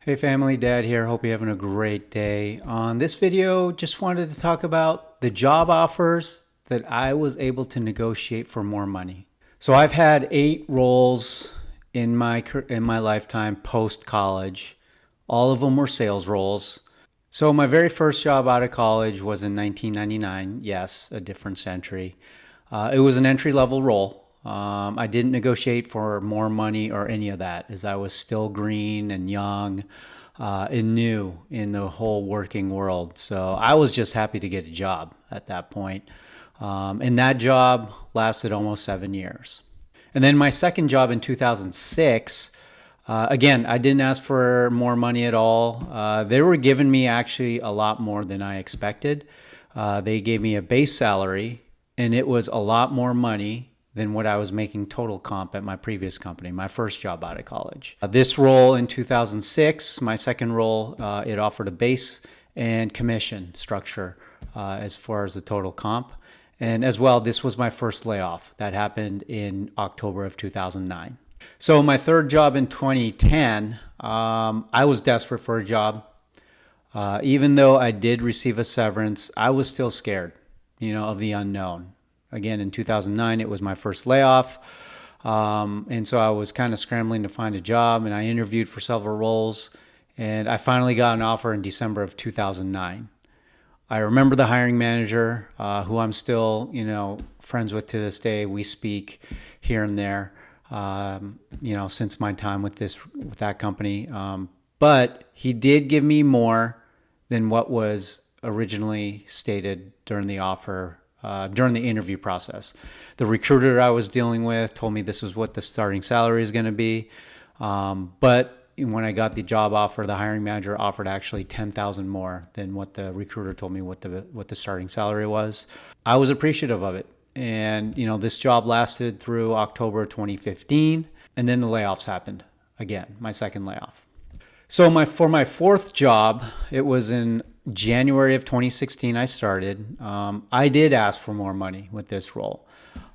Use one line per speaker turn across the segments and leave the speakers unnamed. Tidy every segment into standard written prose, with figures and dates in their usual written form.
Hey family, Dad here. Hope you're having a great day. On this video, just wanted to talk about the job offers that I was able to negotiate for more money. So I've had 8 roles in my lifetime post college. All of them were sales roles. So my very first job out of college was in 1999. Yes, a different century. It was an entry level role. I didn't negotiate for more money or any of that, as I was still green and young and new in the whole working world. So I was just happy to get a job at that point. And that job lasted almost 7 years. And then my second job in 2006, again, I didn't ask for more money at all. They were giving me actually a lot more than I expected. They gave me a base salary, and it was a lot more money than what I was making total comp at my previous company, my first job out of college. This role in 2006, my second role, it offered a base and commission structure as far as the total comp. And as well, this was my first layoff. That happened in October of 2009. So my third job in 2010, I was desperate for a job. Even though I did receive a severance, I was still scared, of the unknown. Again, in 2009, it was my first layoff. And so I was kind of scrambling to find a job, and I interviewed for several roles. And I finally got an offer in December of 2009. I remember the hiring manager, who I'm still, friends with to this day. We speak here and there, since my time with that company. But he did give me more than what was originally stated during the offer. During the interview process, the recruiter I was dealing with told me this is what the starting salary is going to be. But when I got the job offer, the hiring manager offered actually $10,000 more than what the recruiter told me what the starting salary was. I was appreciative of it. And, this job lasted through October 2015. And then the layoffs happened again, my second layoff. So for my fourth job, it was in January of 2016 I started. I did ask for more money with this role.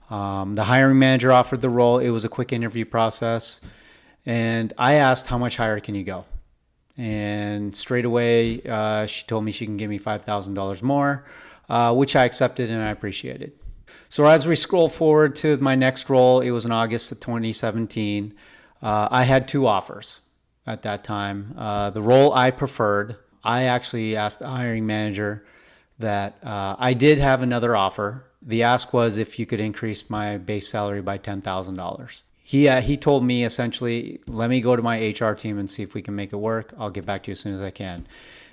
The hiring manager offered the role. It was a quick interview process. And I asked, how much higher can you go? And straight away, she told me she can give me $5,000 more, which I accepted and I appreciated. So as we scroll forward to my next role, it was in August of 2017. I had 2 offers at that time. The role I preferred, I actually asked the hiring manager that I did have another offer. The ask was if you could increase my base salary by $10,000. He told me essentially, let me go to my HR team and see if we can make it work. I'll get back to you as soon as I can.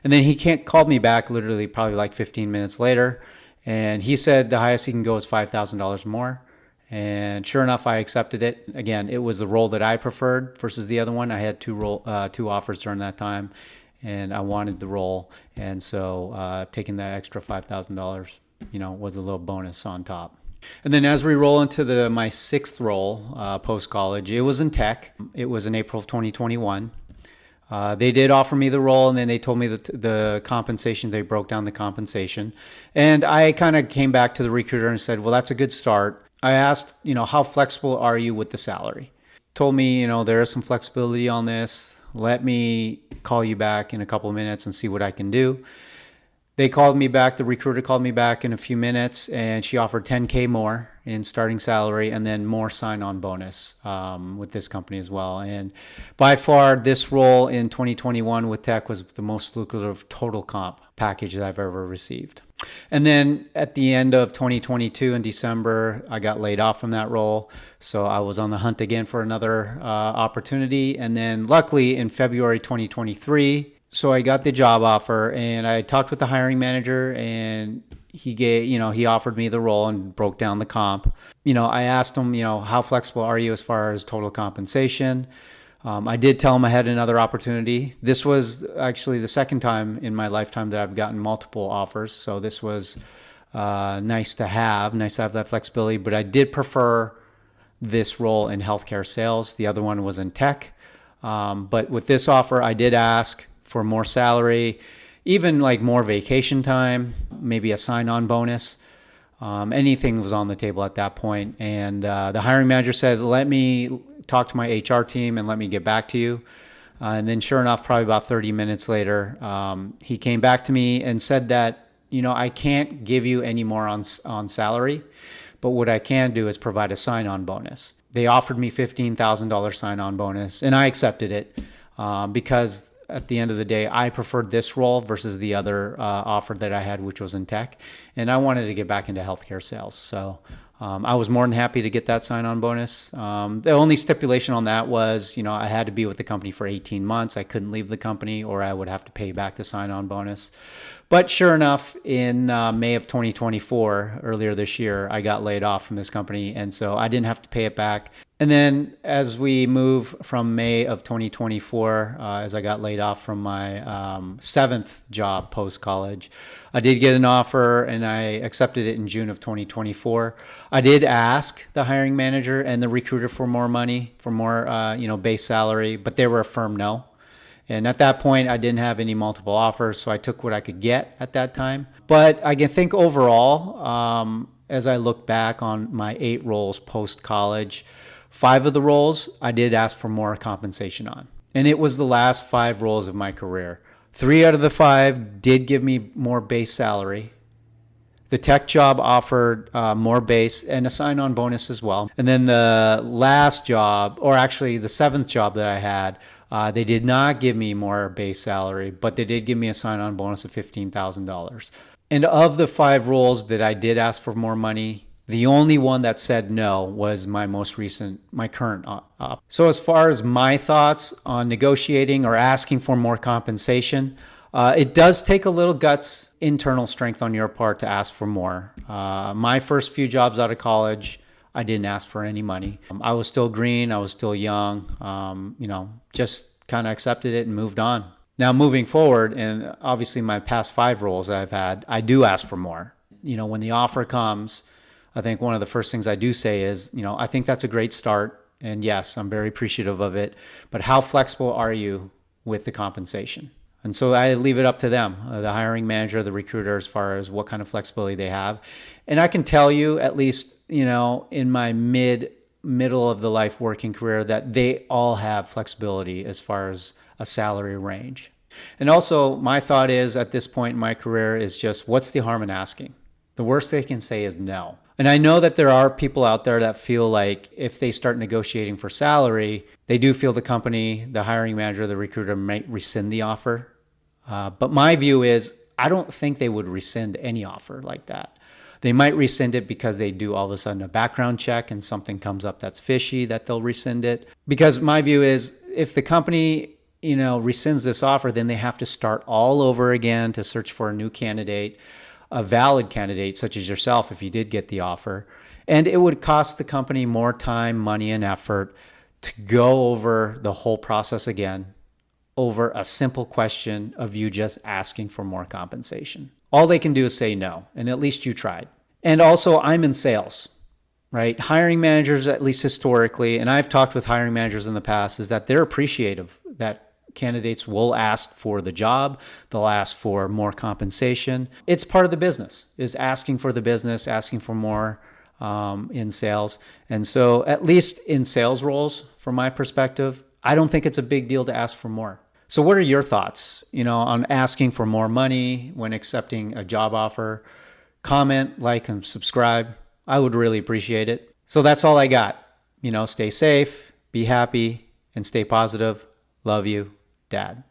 And then he called me back literally probably like 15 minutes later. And he said the highest he can go is $5,000 more. And sure enough, I accepted it. Again, it was the role that I preferred versus the other one. I had two offers during that time, and I wanted the role. And so taking that extra $5,000, was a little bonus on top. And then as we roll into my sixth role post-college, it was in tech. It was in April of 2021. They did offer me the role, and then they told me that the compensation, they broke down the compensation. And I kind of came back to the recruiter and said, well, that's a good start. I asked, how flexible are you with the salary? Told me, there is some flexibility on this. Let me call you back in a couple of minutes and see what I can do. They called me back. The recruiter called me back in a few minutes, and she offered $10K more in starting salary and then more sign-on bonus with this company as well. And by far, this role in 2021 with tech was the most lucrative total comp package that I've ever received. And then at the end of 2022 in December, I got laid off from that role. So I was on the hunt again for another opportunity. And then luckily in February 2023, so I got the job offer, and I talked with the hiring manager, and he offered me the role and broke down the comp. I asked him, how flexible are you as far as total compensation? I did tell him I had another opportunity. This was actually the second time in my lifetime that I've gotten multiple offers. So this was nice to have that flexibility. But I did prefer this role in healthcare sales. The other one was in tech. But with this offer, I did ask for more salary, even like more vacation time, maybe a sign-on bonus. Anything was on the table at that point. And the hiring manager said, let me talk to my HR team and let me get back to you. And then sure enough, probably about 30 minutes later, he came back to me and said that, I can't give you any more on salary, but what I can do is provide a sign-on bonus. They offered me $15,000 sign-on bonus, and I accepted it because at the end of the day, I preferred this role versus the other offer that I had, which was in tech, and I wanted to get back into healthcare sales. So I was more than happy to get that sign-on bonus. The only stipulation on that was, I had to be with the company for 18 months. I couldn't leave the company or I would have to pay back the sign-on bonus. But sure enough, in May of 2024, earlier this year, I got laid off from this company. And so I didn't have to pay it back. And then as we move from May of 2024, as I got laid off from my seventh job post-college, I did get an offer and I accepted it in June of 2024. I did ask the hiring manager and the recruiter for more money, for more base salary, but they were a firm no. And at that point, I didn't have any multiple offers, so I took what I could get at that time. But I can think overall, as I look back on my 8 roles post-college, 5 of the roles I did ask for more compensation on. And it was the last 5 roles of my career. 3 out of the 5 did give me more base salary. The tech job offered more base and a sign-on bonus as well. And then the last job, or actually the 7th job that I had, they did not give me more base salary, but they did give me a sign-on bonus of $15,000. And of the 5 roles that I did ask for more money, the only one that said no was my current op. So as far as my thoughts on negotiating or asking for more compensation, it does take a little guts, internal strength on your part to ask for more. My first few jobs out of college, I didn't ask for any money. I was still green. I was still young. Just kind of accepted it and moved on. Now moving forward, and obviously my past 5 roles I've had, I do ask for more. When the offer comes, I think one of the first things I do say is, I think that's a great start. And yes, I'm very appreciative of it. But how flexible are you with the compensation? And so I leave it up to them, the hiring manager, the recruiter, as far as what kind of flexibility they have. And I can tell you, at least, in my middle of the life working career, that they all have flexibility as far as a salary range. And also my thought is at this point in my career is just, what's the harm in asking? The worst they can say is no. And I know that there are people out there that feel like if they start negotiating for salary, they do feel the company, the hiring manager, the recruiter might rescind the offer. But my view is, I don't think they would rescind any offer like that. They might rescind it because they do all of a sudden a background check and something comes up that's fishy, that they'll rescind it. Because my view is, if the company, rescinds this offer, then they have to start all over again to search for a new candidate, a valid candidate such as yourself if you did get the offer. And it would cost the company more time, money, and effort to go over the whole process again over a simple question of you just asking for more compensation. All they can do is say no, and at least you tried. And also, I'm in sales, right? Hiring managers, at least historically, and I've talked with hiring managers in the past, is that they're appreciative that candidates will ask for the job. They'll ask for more compensation. It's part of the business, is asking for the business, asking for more in sales. And so at least in sales roles, from my perspective, I don't think it's a big deal to ask for more. So what are your thoughts, on asking for more money when accepting a job offer? Comment, like, and subscribe. I would really appreciate it. So that's all I got. Stay safe, be happy, and stay positive. Love you, Dad.